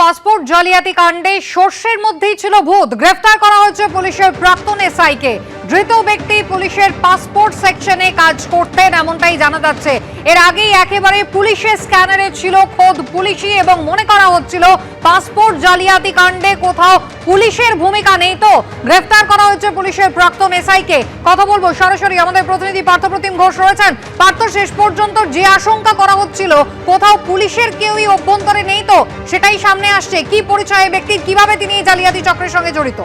Passport জালিয়াতি কাণ্ডে সর্ষের মধ্যেই ছিল ভূত। গ্রেফতার করা হয়েছে পুলিশের প্রাক্তন এসআইকে। ধৃত ব্যক্তি পুলিশের পাসপোর্ট সেকশনে কাজ করতেন এমনটাই জানা যাচ্ছে। এর আগেই একেবারে পুলিশের স্ক্যানারে ছিল খোদ পুলিশই এবং মনে করা হচ্ছিল পাসপোর্ট জালিয়াতি কাণ্ডে কোথাও পুলিশের ভূমিকা নেই। তো গ্রেফতার করা হয়েছে পুলিশের প্রাক্তন এসআইকে। কথা বলবো সরাসরি আমাদের প্রতিনিধি পার্থপ্রতিম ঘোষ রয়েছেন। পার্থ, শেষ পর্যন্ত যে আশঙ্কা করা হচ্ছিল কোথাও পুলিশের কেউই অভ্যন্তরে নেই, তো সেটাই সামনে আসছে। কি পরিচয় ব্যক্তির, কিভাবে তিনি এই জালিয়াতি চক্রের সঙ্গে জড়িত?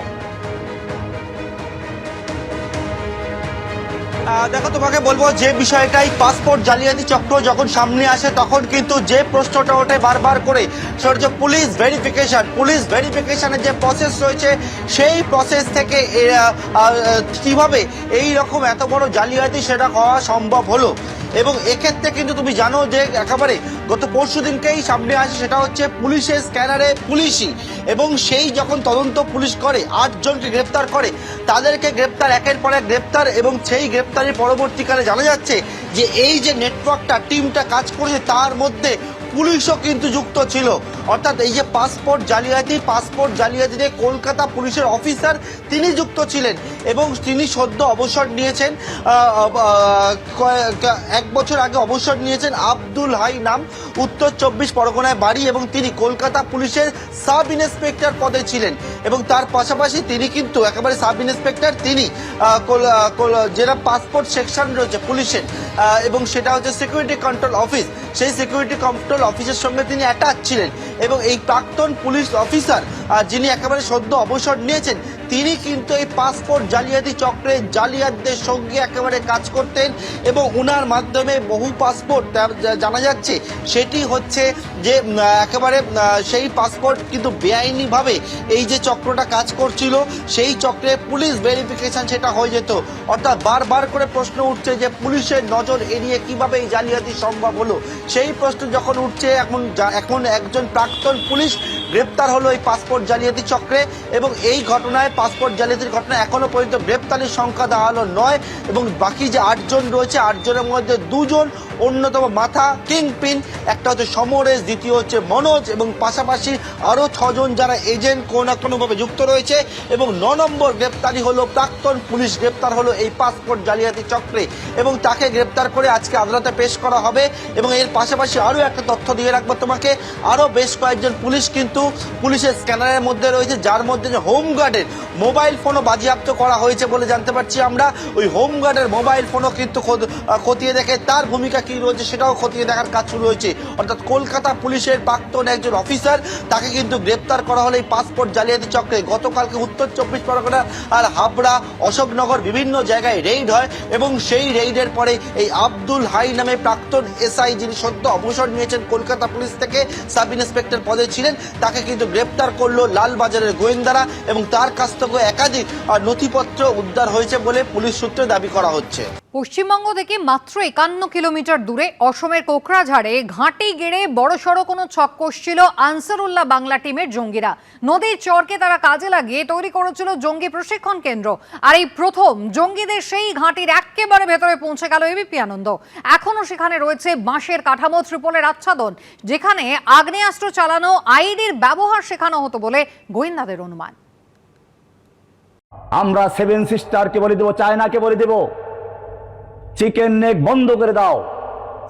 দেখো, তোমাকে বলবো যে বিষয়টাই পাসপোর্ট জালিয়াতি চক্র যখন সামনে আসে তখন কিন্তু যে প্রশ্নটা ওঠে বারবার করে সেটা হচ্ছে পুলিশ ভেরিফিকেশনের যে প্রসেস রয়েছে সেই প্রসেস থেকে কিভাবে এই রকম এত বড় জালিয়াতি সেটা করা সম্ভব হলো। এবং এক্ষেত্রে কিন্তু তুমি জানো যে একেবারে গত পরশু দিনকেই সামনে আসে সেটা হচ্ছে পুলিশের স্ক্যানারে পুলিশই, এবং সেই যখন তদন্ত পুলিশ করে 8 জনকে গ্রেপ্তার করে, তাদেরকে গ্রেপ্তার একের পর এক গ্রেপ্তার, এবং সেই গ্রেপ্তারের পরবর্তীকালে জানা যাচ্ছে যে এই যে নেটওয়ার্কটা টিমটা কাজ করেছে তার মধ্যে পুলিশও কিন্তু যুক্ত ছিল। অর্থাৎ এই যে পাসপোর্ট জালিয়াতিতে কলকাতা পুলিশের অফিসার তিনি যুক্ত ছিলেন, এবং তিনি সদ্য অবসর নিয়েছেন, 1 বছর আগে অবসর নিয়েছেন। আব্দুল হাই নাম, উত্তর 24 পরগনায় বাড়ি, এবং তিনি কলকাতা পুলিশের সাব ইন্সপেক্টর পদে ছিলেন। এবং তার পাশাপাশি তিনি কিন্তু একেবারে সাব ইন্সপেক্টর, তিনি যেটা পাসপোর্ট সেকশন রয়েছে পুলিশের, এবং সেটা হচ্ছে সিকিউরিটি কন্ট্রোল অফিস, সেই সিকিউরিটি কন্ট্রোল অফিসের সঙ্গে তিনি অ্যাটাচ ছিলেন। এবং এই প্রাক্তন পুলিশ অফিসার যিনি একেবারে সদ্য অবসর নিয়েছেন, তিনি কিন্তু এই পাসপোর্ট জালিয়াতি চক্রে জালিয়াতদের সঙ্গে একেবারে কাজ করতেন, এবং ওনার মাধ্যমে বহু পাসপোর্ট জানা যাচ্ছে সেটি হচ্ছে যে একেবারে সেই পাসপোর্ট কিন্তু বেআইনিভাবে এই যে চক্রটা কাজ করছিল সেই চক্রে পুলিশ ভেরিফিকেশন সেটা হয়ে যেত। অর্থাৎ বারবার করে প্রশ্ন উঠছে যে পুলিশের নজর এড়িয়ে কিভাবে এই জালিয়াতি সম্ভব হলো। সেই প্রশ্ন যখন উঠছে, এখন একজন প্রাক্তন পুলিশ গ্রেপ্তার হলো এই পাসপোর্ট জালিয়াতি চক্রে, এবং এই ঘটনায় পাসপোর্ট জালিয়াতির ঘটনায় এখনো পর্যন্ত গ্রেপ্তারের সংখ্যা দাঁড়ালো 9, এবং বাকি যে 8 জন রয়েছে 8 জনের মধ্যে 2 জন অন্যতম মাথা কিংপিন, একটা হচ্ছে সমরেশ, দ্বিতীয় হচ্ছে মনোজ, এবং পাশাপাশি আরো 6 জন যারা এজেন্ট কোনো না কোনোভাবে যুক্ত রয়েছে। এবং 9 নম্বর গ্রেপ্তারি হলো প্রাক্তন পুলিশ গ্রেপ্তার হলো এই পাসপোর্ট জালিয়াতি চক্রে, এবং তাকে গ্রেপ্তার করে আজকে আদালতে পেশ করা হবে। এবং এর পাশাপাশি আরো একটা তথ্য দিয়ে রাখবো তোমাকে, আরো বেশ কয়েকজন পুলিশ কিন্তু পুলিশের স্ক্যানারের মধ্যে রয়েছে, যার মধ্যে যে হোমগার্ডের মোবাইল ফোনও বাজেয়াপ্ত করা হয়েছে বলে জানতে পারছি আমরা। ওই হোমগার্ডের মোবাইল ফোনও কিন্তু খতিয়ে দেখে তার ভূমিকা কি রয়েছে সেটাও খতিয়ে দেখার কাজ শুরু হয়েছে। অর্থাৎ কলকাতা পুলিশের প্রাক্তন একজন অফিসার, তাকে কিন্তু গ্রেপ্তার করা হলো এই পাসপোর্ট জালিয়াতি চক্রে। গতকালকে উত্তর 24 পরগনা আর হাবড়া, অশোকনগর বিভিন্ন জায়গায় রেইড হয়, এবং সেই রেইডের পরে এই আব্দুল হাই নামে প্রাক্তন এসআই, যিনি সদ্য অবসর নিয়েছেন কলকাতা পুলিশ থেকে, সাব ইন্সপেক্টর পদে ছিলেন, তাকে কিন্তু গ্রেপ্তার করলো লালবাজারের গোয়েন্দারা, এবং তার কাছ থেকে একাধিক নথিপত্র উদ্ধার হয়েছে বলে পুলিশ সূত্রে দাবি করা হচ্ছে। পশ্চিমবঙ্গ থেকে মাত্র 51 কিলোমিটার দূরে অসমের কোকরাঝাড়ে ঘাঁটি গেড়ে বড়সড় কোনো ছক কষছিল আনসারুল্লাহ বাংলা টিমের জঙ্গিরা। নদীর চরকে তারা কাজে লাগিয়ে তৈরি করেছিল জঙ্গি প্রশিক্ষণ কেন্দ্র। আর এই প্রথম জঙ্গিদের সেই ঘাঁটির একেবারে ভেতরে পৌঁছে গেল এবিপি আনন্দ। এখনো সেখানে রয়েছে বাঁশের কাঠামো, ত্রিপলের আচ্ছাদন, যেখানে আগ্নেয়াস্ত্র চালানো আইডির ব্যবহার শেখানো হতো বলে গোয়েন্দাদের অনুমান। আমরা 7 সিস্টারকে বলে দেব, চায়নাকে বলে দেব, চিকেন নেক বন্ধ করে দাও,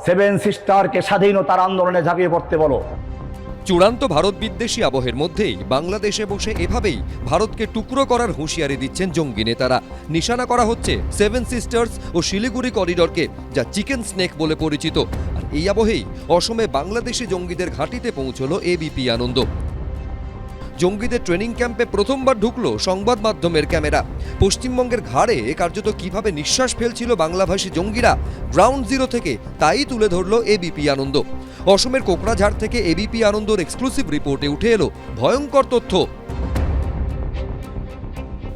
7 সিস্টারকে স্বাধীনতার আন্দোলনে ঝাঁপিয়ে পড়তে বলো। চূড়ান্ত ভারত বিদ্বেষী আবহের মধ্যেই বাংলাদেশে বসে এভাবেই ভারতকে টুকরো করার হুঁশিয়ারি দিচ্ছেন জঙ্গি নেতারা। নিশানা করা হচ্ছে 7 সিস্টার্স ও শিলিগুড়ি করিডরকে, যা চিকেন স্নেক বলে পরিচিত। আর এই আবহেই অসমে বাংলাদেশি জঙ্গিদের ঘাঁটিতে পৌঁছল এবিপি আনন্দ। জঙ্গিদের ট্রেনিং ক্যাম্পে প্রথমবার ঢুকলো সংবাদ মাধ্যমের ক্যামেরা। পশ্চিমবঙ্গের ঘাড়ে কার্যত কিভাবে নিঃশ্বাস ফেলছিল বাংলাভাষী জঙ্গিরা গ্রাউন্ড জিরো থেকে, তাই তুলে ধরলো এবিপি আনন্দ। অসমের কোকরাঝাড় থেকে এবিপি আনন্দর এক্সক্লুসিভ রিপোর্টে উঠে এলো ভয়ঙ্কর তথ্য।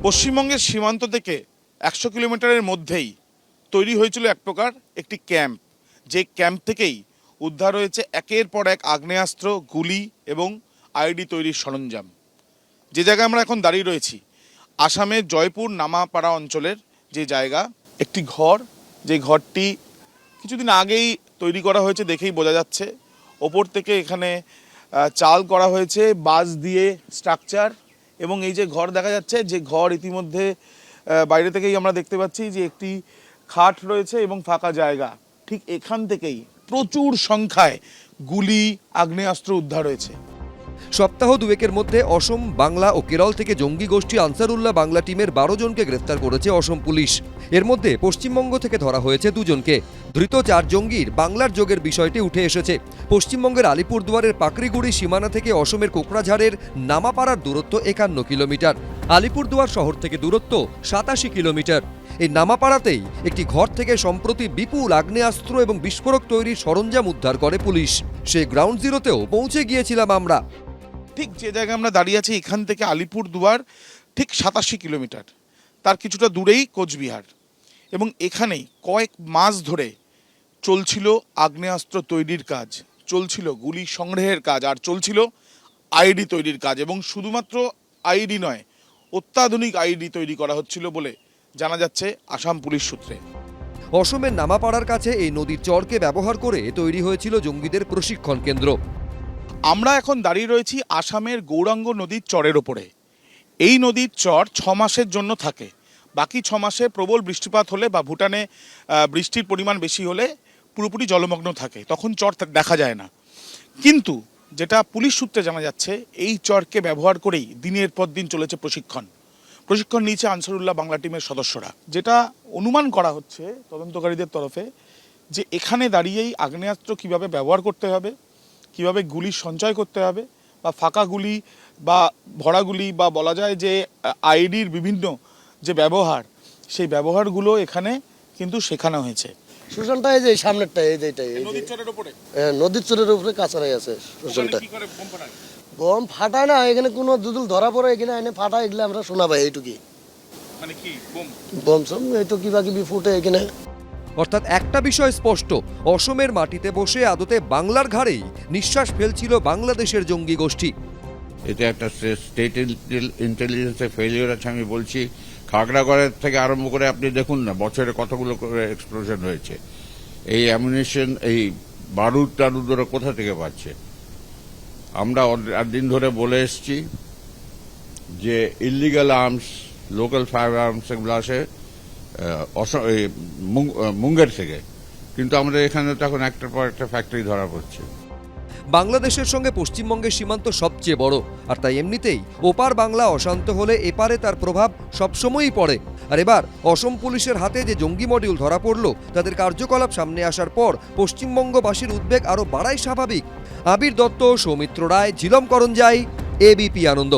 পশ্চিমবঙ্গের সীমান্ত থেকে 100 কিলোমিটারের মধ্যেই তৈরি হয়েছিল এক প্রকার একটি ক্যাম্প, যে ক্যাম্প থেকেই উদ্ধার হয়েছে একের পর এক আগ্নেয়াস্ত্র, গুলি এবং আইডি তৈরির সরঞ্জাম। যে জায়গায় আমরা এখন দাঁড়িয়ে রয়েছি, আসামের জয়পুর নামাপাড়া অঞ্চলের যে জায়গা, একটি ঘর, যে ঘরটি কিছুদিন আগেই তৈরি করা হয়েছে দেখেই বোঝা যাচ্ছে। ওপর থেকে এখানে চাল করা হয়েছে বাঁশ দিয়ে স্ট্রাকচার, এবং এই যে ঘর দেখা যাচ্ছে, যে ঘর ইতিমধ্যে বাইরে থেকেই আমরা দেখতে পাচ্ছি যে একটি খাট রয়েছে এবং ফাঁকা জায়গা, ঠিক এখান থেকেই প্রচুর সংখ্যায় গুলি, আগ্নেয়াস্ত্র উদ্ধার হয়েছে। সপ্তাহ দুয়েকের মধ্যে অসম, বাংলা ও কেরল থেকে জঙ্গি গোষ্ঠী আনসারুল্লাহ বাংলা টিমের 12 জনকে গ্রেফতার করেছে অসম পুলিশ। এর মধ্যে পশ্চিমবঙ্গ থেকে ধরা হয়েছে 2 জনকে। ধৃত 4 জঙ্গির বাংলার যোগের বিষয়টি উঠে এসেছে। পশ্চিমবঙ্গের আলিপুরদুয়ারের পাকড়িগুড়ি সীমানা থেকে অসমের কোকড়াঝাড়ের নামাপাড়ার দূরত্ব 51 কিলোমিটার। আলিপুরদুয়ার শহর থেকে দূরত্ব 87 কিলোমিটার। এই নামাপাড়াতেই একটি ঘর থেকে সম্প্রতি বিপুল আগ্নেয়াস্ত্র এবং বিস্ফোরক তৈরির সরঞ্জাম উদ্ধার করে পুলিশ। সেই গ্রাউন্ড জিরোতেও পৌঁছে গিয়েছিলাম আমরা। ঠিক যে জায়গায় আমরা দাঁড়িয়ে আছি, এখান থেকে আলিপুরদুয়ার ঠিক 87 কিলোমিটার, তার কিছুটা দূরেই কোচবিহার, এবং এখানেই কয়েক মাস ধরে চলছিল আগ্নেয়াস্ত্র তৈরির কাজ, চলছিল গুলি সংগ্রহের কাজ, আর চলছিল আইডি তৈরির কাজ। এবং শুধুমাত্র আইডি নয়, অত্যাধুনিক আইডি তৈরি করা হচ্ছিল বলে জানা যাচ্ছে আসাম পুলিশ সূত্রে। অসমের নামাপাড়ার কাছে এই নদীর চরকে ব্যবহার করে তৈরি হয়েছিল জঙ্গিদের প্রশিক্ষণ কেন্দ্র। আমরা এখন দাঁড়িয়ে রয়েছি আসামের গৌরাঙ্গ নদীর চরের ওপরে। এই নদীর চর 6 মাসের জন্য থাকে, বাকি 6 মাসে প্রবল বৃষ্টিপাত হলে বা ভুটানে বৃষ্টির পরিমাণ বেশি হলে পুরোপুরি জলমগ্ন থাকে, তখন চর দেখা যায় না। কিন্তু যেটা পুলিশ সূত্রে জানা যাচ্ছে, এই চরকে ব্যবহার করেই দিনের পর দিন চলেছে প্রশিক্ষণ নিয়েছে আনসারুল্লাহ বাংলা টিমের সদস্যরা। যেটা অনুমান করা হচ্ছে তদন্তকারীদের তরফে, যে এখানে দাঁড়িয়েই আগ্নেয়াস্ত্র কিভাবে ব্যবহার করতে হবে, কিভাবে গুলি সঞ্চয় করতে হবে, বা ফাঁকা গুলি বা ভরা গুলি, বা বলা যায় যে আইডির বিভিন্ন যে ব্যবহার, সেই ব্যবহারগুলো এখানে কিন্তু শেখানো হয়েছে। শোষণটা এই যে সামনেরটা, এই যে এটাই, নদীর চরের উপরে, নদীর চরের উপরে কাঁচারাই আছে শোষণটা। কি করে বোম ফাটায়? গম ফাটায় না, এখানে কোনো দুদুল ধরা পড়ে এখানে এনে ফাটায়, এগুলো আমরা শোনা পাই এইটুকুই। মানে কি বোম বোম সম এইটু কিবা কিবি ফুটে এখানে। অর্থাৎ একটা বিষয় স্পষ্ট, অসমের মাটিতে বসে আদতে বাংলার ঘাড়েই নিঃশ্বাস ফেলছিল বাংলাদেশের জঙ্গি গোষ্ঠী। এটা একটা স্টেট ইন্টেলিজেন্সের ফেলিওর আছে, আমি বলছি। খাগড়াগড়ের থেকে আরম্ভ করে আপনি দেখুন না, বছরে কতগুলো করে এক্সপ্লোশন হয়েছে। এই অ্যামিউনিশন, এই বারুদ টারুদ ওরা কোথা থেকে পাচ্ছে? আমরা দিন ধরে বলে এসছি যে illegal arms, local fire arms এগুলো আসে মুঙ্গের থেকে, কিন্তু আমাদের এখানে তো এখন একটার পর একটা ফ্যাক্টরি ধরা পড়ছে। বাংলাদেশের সঙ্গে পশ্চিমবঙ্গের সীমান্ত সবচেয়ে বড়, আর তাই এমনিতেই ওপার বাংলা অশান্ত হলে এপারে তার প্রভাব সবসময়ই পড়ে। আর এবার অসম পুলিশের হাতে যে জঙ্গি মডিউল ধরা পড়ল, তাদের কার্যকলাপ সামনে আসার পর পশ্চিমবঙ্গবাসীর উদ্বেগ আরও বাড়াই স্বাভাবিক। আবির দত্ত, সৌমিত্র রায়, ঝিলম করঞ্জাই, এবিপি আনন্দ।